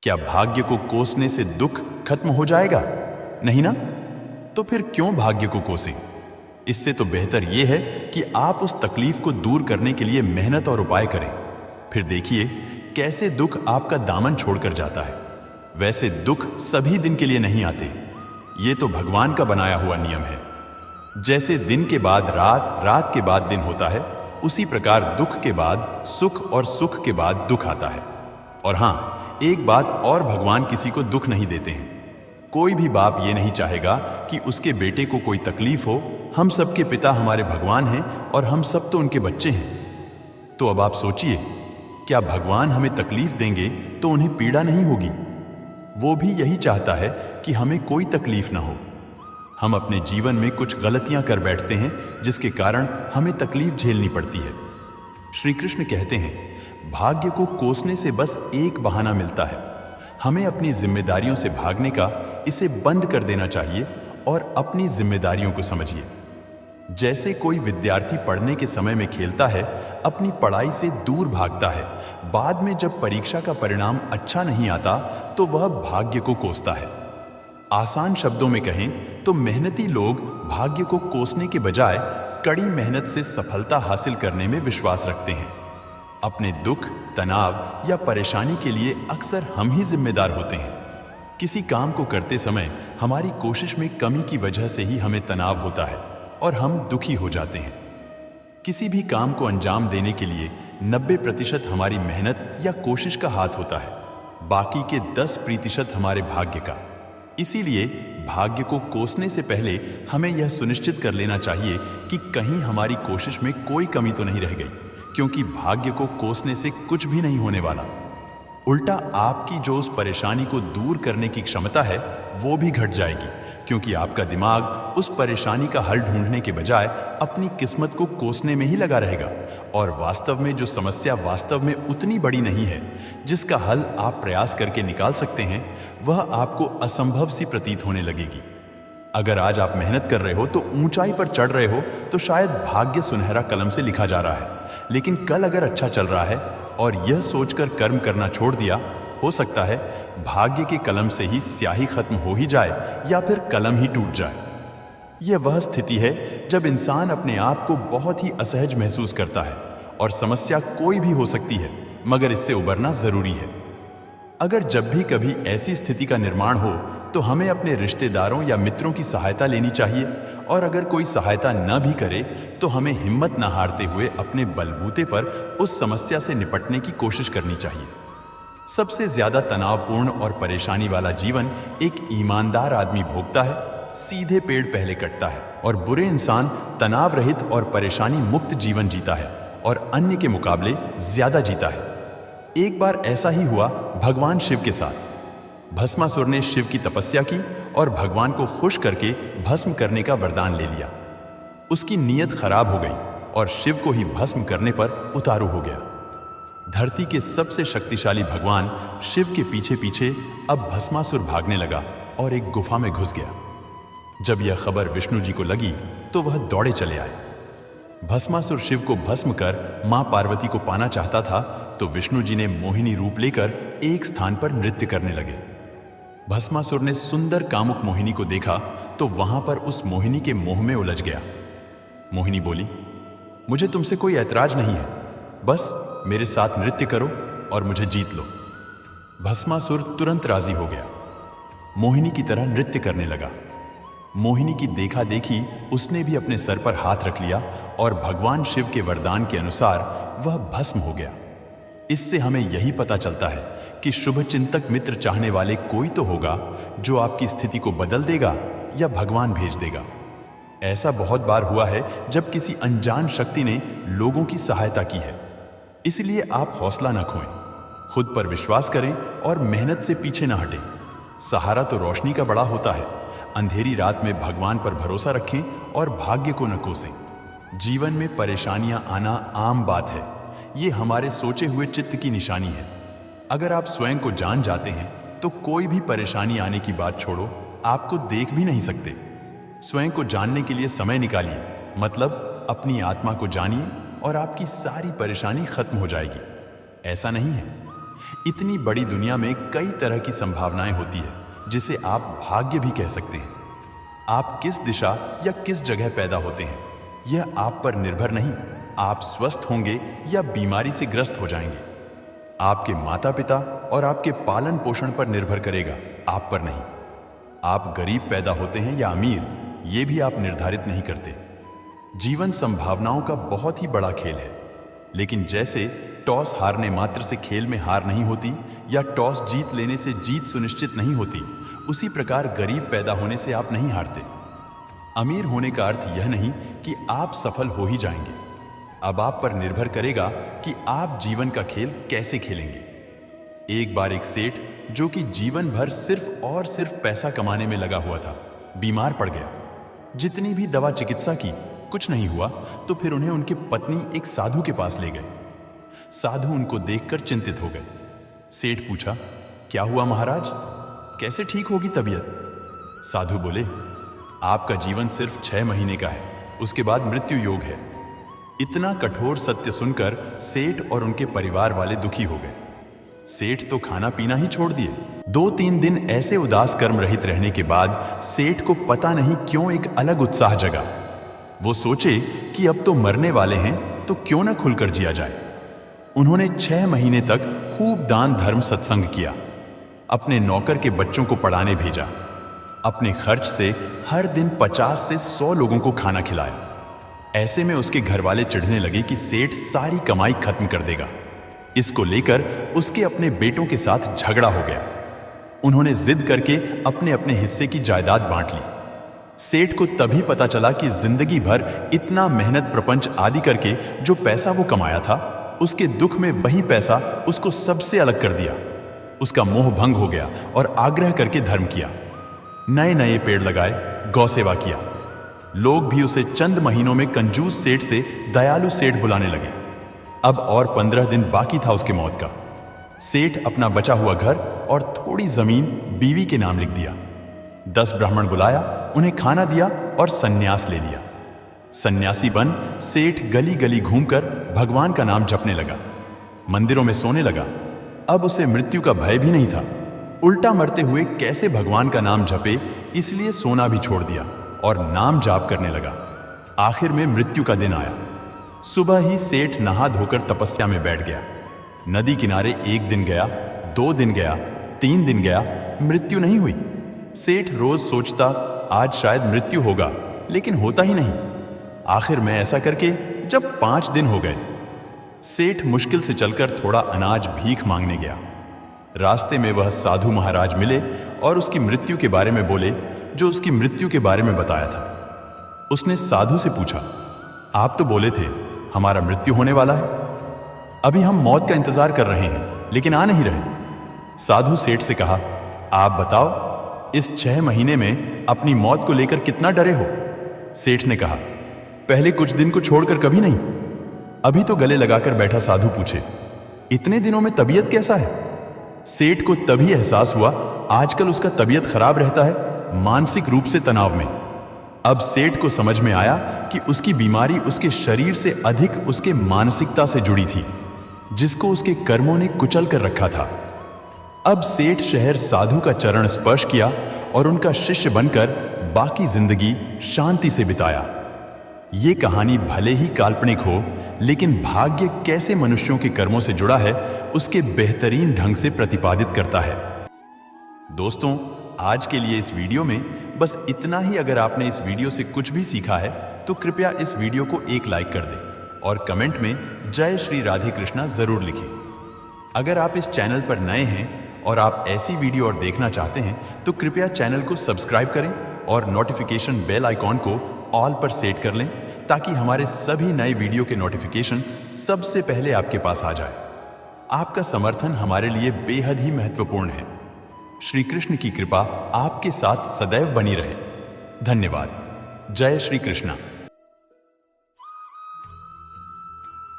क्या भाग्य को कोसने से दुख खत्म हो जाएगा? नहीं ना? तो फिर क्यों भाग्य को कोसें? इससे तो बेहतर यह है कि आप उस तकलीफ को दूर करने के लिए मेहनत और उपाय करें। फिर देखिए कैसे दुख आपका दामन छोड़कर जाता है। वैसे दुख सभी दिन के लिए नहीं आते, ये तो भगवान का बनाया हुआ नियम है। जैसे दिन के बाद रात, रात के बाद दिन होता है, उसी प्रकार दुख के बाद सुख और सुख के बाद दुख आता है। और हाँ, एक बात और, भगवान किसी को दुख नहीं देते हैं। कोई भी बाप ये नहीं चाहेगा कि उसके बेटे को कोई तकलीफ हो। हम सबके पिता हमारे भगवान हैं और हम सब तो उनके बच्चे हैं। तो अब आप सोचिए, क्या भगवान हमें तकलीफ देंगे तो उन्हें पीड़ा नहीं होगी? वो भी यही चाहता है कि हमें कोई तकलीफ ना हो। हम अपने जीवन में कुछ गलतियां कर बैठते हैं जिसके कारण हमें तकलीफ झेलनी पड़ती है। श्री कृष्ण कहते हैं, भाग्य को कोसने से बस एक बहाना मिलता है। हमें अपनी जिम्मेदारियों से भागने का, इसे बंद कर देना चाहिए और अपनी जिम्मेदारियों को समझिए। जैसे कोई विद्यार्थी पढ़ने के समय में खेलता है, अपनी पढ़ाई से दूर भागता है, बाद में जब परीक्षा का परिणाम अच्छा नहीं आता तो वह भाग्य को कोसता है। आसान शब्दों में कहें तो मेहनती लोग भाग्य को कोसने के बजाय कड़ी मेहनत से सफलता हासिल करने में विश्वास रखते हैं। अपने दुख, तनाव या परेशानी के लिए अक्सर हम ही जिम्मेदार होते हैं। किसी काम को करते समय हमारी कोशिश में कमी की वजह से ही हमें तनाव होता है और हम दुखी हो जाते हैं। किसी भी काम को अंजाम देने के लिए 90% हमारी मेहनत या कोशिश का हाथ होता है, बाकी के 10% हमारे भाग्य का। इसीलिए भाग्य को कोसने से पहले हमें यह सुनिश्चित कर लेना चाहिए कि कहीं हमारी कोशिश में कोई कमी तो नहीं रह गई, क्योंकि भाग्य को कोसने से कुछ भी नहीं होने वाला। उल्टा आपकी जो उस परेशानी को दूर करने की क्षमता है वो भी घट जाएगी, क्योंकि आपका दिमाग उस परेशानी का हल ढूंढने के बजाय अपनी किस्मत को कोसने में ही लगा रहेगा। और वास्तव में जो समस्या वास्तव में उतनी बड़ी नहीं है, जिसका हल आप प्रयास करके निकाल सकते हैं, वह आपको असंभव सी प्रतीत होने लगेगी। अगर आज आप मेहनत कर रहे हो तो ऊंचाई पर चढ़ रहे हो तो शायद भाग्य सुनहरा कलम से लिखा जा रहा है। लेकिन कल अगर अच्छा चल रहा है और यह सोचकर कर्म करना छोड़ दिया, हो सकता है भाग्य के कलम से ही स्याही खत्म हो ही जाए या फिर कलम ही टूट जाए। यह वह स्थिति है जब इंसान अपने आप को बहुत ही असहज महसूस करता है और समस्या कोई भी हो सकती है, मगर इससे उबरना जरूरी है। अगर जब भी कभी ऐसी स्थिति का निर्माण हो तो हमें अपने रिश्तेदारों या मित्रों की सहायता लेनी चाहिए, और अगर कोई सहायता न भी करे तो हमें हिम्मत न हारते हुए अपने बलबूते पर उस समस्या से निपटने की कोशिश करनी चाहिए। सबसे ज्यादा तनावपूर्ण और परेशानी वाला जीवन एक ईमानदार आदमी भोगता है। सीधे पेड़ पहले कटता है और बुरे इंसान तनाव रहित और परेशानी मुक्त जीवन जीता है और अन्य के मुकाबले ज्यादा जीता है। एक बार ऐसा ही हुआ भगवान शिव के साथ। भस्मासुर ने शिव की तपस्या की और भगवान को खुश करके भस्म करने का वरदान ले लिया। उसकी नीयत खराब हो गई और शिव को ही भस्म करने पर उतारू हो गया। धरती के सबसे शक्तिशाली भगवान शिव के पीछे पीछे अब भस्मासुर भागने लगा और एक गुफा में घुस गया। जब यह खबर विष्णु जी को लगी तो वह दौड़े चले आए। भस्मासुर शिव को भस्म कर मां पार्वती को पाना चाहता था, तो विष्णु जी ने मोहिनी रूप लेकर एक स्थान पर नृत्य करने लगे। भस्मासुर ने सुंदर कामुक मोहिनी को देखा तो वहां पर उस मोहिनी के मोह में उलझ गया। मोहिनी बोली, मुझे तुमसे कोई ऐतराज नहीं है, बस मेरे साथ नृत्य करो और मुझे जीत लो। भस्मासुर तुरंत राजी हो गया, मोहिनी की तरह नृत्य करने लगा। मोहिनी की देखा देखी उसने भी अपने सर पर हाथ रख लिया और भगवान शिव के वरदान के अनुसार वह भस्म हो गया। इससे हमें यही पता चलता है कि शुभ चिंतक मित्र चाहने वाले कोई तो होगा जो आपकी स्थिति को बदल देगा या भगवान भेज देगा। ऐसा बहुत बार हुआ है जब किसी अनजान शक्ति ने लोगों की सहायता की है। इसलिए आप हौसला न खोएं, खुद पर विश्वास करें और मेहनत से पीछे न हटें। सहारा तो रोशनी का बड़ा होता है। अंधेरी रात में भगवान पर भरोसा रखें और भाग्य को न कोसें। जीवन में परेशानियां आना आम बात है, ये हमारे सोचे हुए चित्त की निशानी है। अगर आप स्वयं को जान जाते हैं तो कोई भी परेशानी आने की बात छोड़ो, आपको देख भी नहीं सकते। स्वयं को जानने के लिए समय निकालिए, मतलब अपनी आत्मा को जानिए और आपकी सारी परेशानी खत्म हो जाएगी। ऐसा नहीं है, इतनी बड़ी दुनिया में कई तरह की संभावनाएं होती है, जिसे आप भाग्य भी कह सकते हैं। आप किस दिशा या किस जगह पैदा होते हैं, यह आप पर निर्भर नहीं। आप स्वस्थ होंगे या बीमारी से ग्रस्त हो जाएंगे, आपके माता पिता और आपके पालन पोषण पर निर्भर करेगा, आप पर नहीं। आप गरीब पैदा होते हैं या अमीर, ये भी आप निर्धारित नहीं करते। जीवन संभावनाओं का बहुत ही बड़ा खेल है, लेकिन जैसे टॉस हारने मात्र से खेल में हार नहीं होती या टॉस जीत लेने से जीत सुनिश्चित नहीं होती, उसी प्रकार गरीब पैदा होने से आप नहीं हारते। अमीर होने का अर्थ यह नहीं कि आप सफल हो ही जाएंगे। अब आप पर निर्भर करेगा कि आप जीवन का खेल कैसे खेलेंगे। एक बार एक सेठ, जो कि जीवन भर सिर्फ और सिर्फ पैसा कमाने में लगा हुआ था, बीमार पड़ गया। जितनी भी दवा चिकित्सा की, कुछ नहीं हुआ। तो फिर उन्हें उनकी पत्नी एक साधु के पास ले गए। साधु उनको देखकर चिंतित हो गए। सेठ पूछा, क्या हुआ महाराज, कैसे ठीक होगी तबीयत? साधु बोले, आपका जीवन सिर्फ 6 महीने का है, उसके बाद मृत्यु योग है। इतना कठोर सत्य सुनकर सेठ और उनके परिवार वाले दुखी हो गए। सेठ तो खाना पीना ही छोड़ दिए। 2-3 दिन ऐसे उदास कर्म रहित रहने के बाद सेठ को पता नहीं क्यों एक अलग उत्साह जगा। वो सोचे कि अब तो मरने वाले हैं, तो क्यों ना खुलकर जिया जाए। उन्होंने 6 महीने तक खूब दान धर्म सत्संग किया, अपने नौकर के बच्चों को पढ़ाने भेजा, अपने खर्च से हर दिन 50 से 100 लोगों को खाना खिलाया। ऐसे में उसके घर वाले चिढ़ने लगे कि सेठ सारी कमाई खत्म कर देगा। इसको लेकर उसके अपने बेटों के साथ झगड़ा हो गया। उन्होंने जिद करके अपने अपने हिस्से की जायदाद बांट ली। सेठ को तभी पता चला कि जिंदगी भर इतना मेहनत प्रपंच आदि करके जो पैसा वो कमाया था, उसके दुख में वही पैसा उसको सबसे अलग कर दिया। उसका मोह भंग हो गया और आग्रह करके धर्म किया। नए नए पेड़ लगाए, गौ सेवा किया। लोग भी उसे चंद महीनों में कंजूस सेठ से दयालु सेठ बुलाने लगे। अब और 15 दिन बाकी था उसकी मौत का। सेठ अपना बचा हुआ घर और थोड़ी जमीन बीवी के नाम लिख दिया। 10 ब्राह्मण बुलाया, उन्हें खाना दिया और सन्यास ले लिया। सन्यासी बन सेठ गली गली घूमकर भगवान का नाम जपने लगा, मंदिरों में सोने लगा। अब उसे मृत्यु का भय भी नहीं था। उल्टा मरते हुए कैसे भगवान का नाम जपे, इसलिए सोना भी छोड़ दिया और नाम जाप करने लगा। आखिर में मृत्यु का दिन आया। सुबह ही सेठ नहा धोकर तपस्या में बैठ गया। नदी किनारे 1 दिन गया, 2 दिन गया, 3 दिन गया, मृत्यु नहीं हुई। सेठ रोज सोचता, आज शायद मृत्यु होगा, लेकिन होता ही नहीं। आखिर में ऐसा करके जब 5 दिन हो गए, सेठ मुश्किल से चलकर थोड़ा अनाज भीख मांगने गया। रास्ते में वह साधु महाराज मिले और उसकी मृत्यु के बारे में बोले, जो उसकी मृत्यु के बारे में बताया था। उसने साधु से पूछा, आप तो बोले थे हमारा मृत्यु होने वाला है, अभी हम मौत का इंतजार कर रहे हैं, लेकिन आ नहीं रहे। साधु सेठ से कहा, आप बताओ, इस 6 महीने में अपनी मौत को लेकर कितना डरे हो? सेठ ने कहा, पहले कुछ दिन को छोड़कर कभी नहीं। अभी तो गले लगाकर बैठा साधु पूछे, इतने दिनों में तबीयत कैसा है? सेठ को तभी एहसास हुआ, आजकल उसका तबीयत खराब रहता है, मानसिक रूप से तनाव में। अब सेठ को समझ में आया कि उसकी बीमारी उसके शरीर से अधिक उसके मानसिकता से जुड़ी थी, जिसको उसके कर्मों ने कुचल कर रखा था। अब सेठ शहर साधु का चरण स्पर्श किया और उनका शिष्य बनकर बाकी जिंदगी शांति से बिताया। ये कहानी भले ही काल्पनिक हो, लेकिन भाग्य कैसे मनुष्यों के कर्मों से जुड़ा है, उसके बेहतरीन ढंग से प्रतिपादित करता है। दोस्तों, आज के लिए इस वीडियो में बस इतना ही। अगर आपने इस वीडियो से कुछ भी सीखा है तो कृपया इस वीडियो को एक लाइक कर दें और कमेंट में जय श्री राधे कृष्णा जरूर लिखें। अगर आप इस चैनल पर नए हैं और आप ऐसी वीडियो और देखना चाहते हैं तो कृपया चैनल को सब्सक्राइब करें और नोटिफिकेशन बेल आइकॉन को ऑल पर सेट कर लें, ताकि हमारे सभी नए वीडियो के नोटिफिकेशन सबसे पहले आपके पास आ जाए। आपका समर्थन हमारे लिए बेहद ही महत्वपूर्ण है। श्री कृष्ण की कृपा आपके साथ सदैव बनी रहे। धन्यवाद। जय श्री कृष्णा।